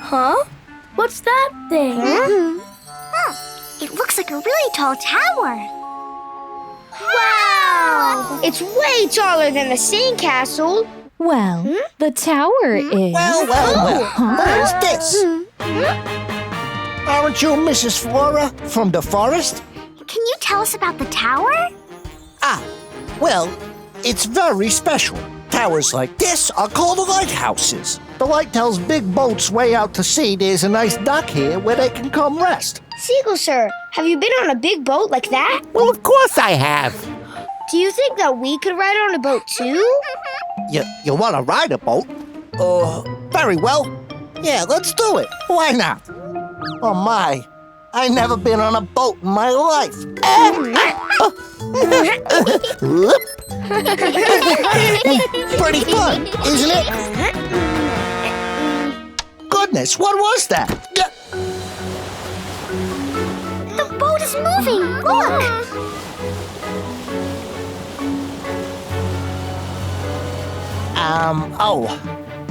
Huh? What's that thing? It looks like a really tall tower. Wow! It's way taller than the sandcastle. Well, the tower is... Well. What is this? Aren't you Mrs. Flora from the forest? Can you tell us about the tower? Well, it's very special. Towers like this are called lighthouses. The light tells big boats way out to sea there's a nice dock here where they can come rest. Seagull, sir, have you been on a big boat like that? Well, of course I have. Do you think that we could ride on a boat too? You want to ride a boat? Very well. Yeah, let's do it. Why not? Oh, my. I never been on a boat in my life. Pretty fun, isn't it? Goodness, what was that? The boat is moving. Look.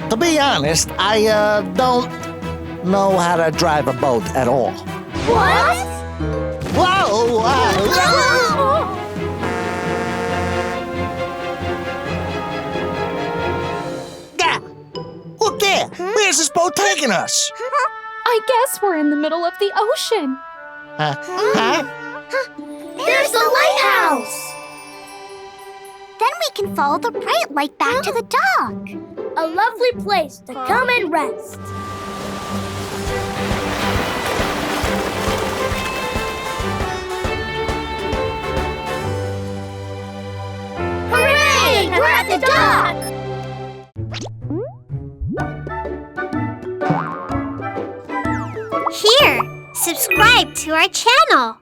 To be honest, I don't know how to drive a boat at all. What? Whoa! Look there! Where's this boat taking us? I guess we're in the middle of the ocean. There's the lighthouse. Then we can follow the bright light back to the dock. A lovely place to come and rest. Hooray! We're at the dock! Here, subscribe to our channel.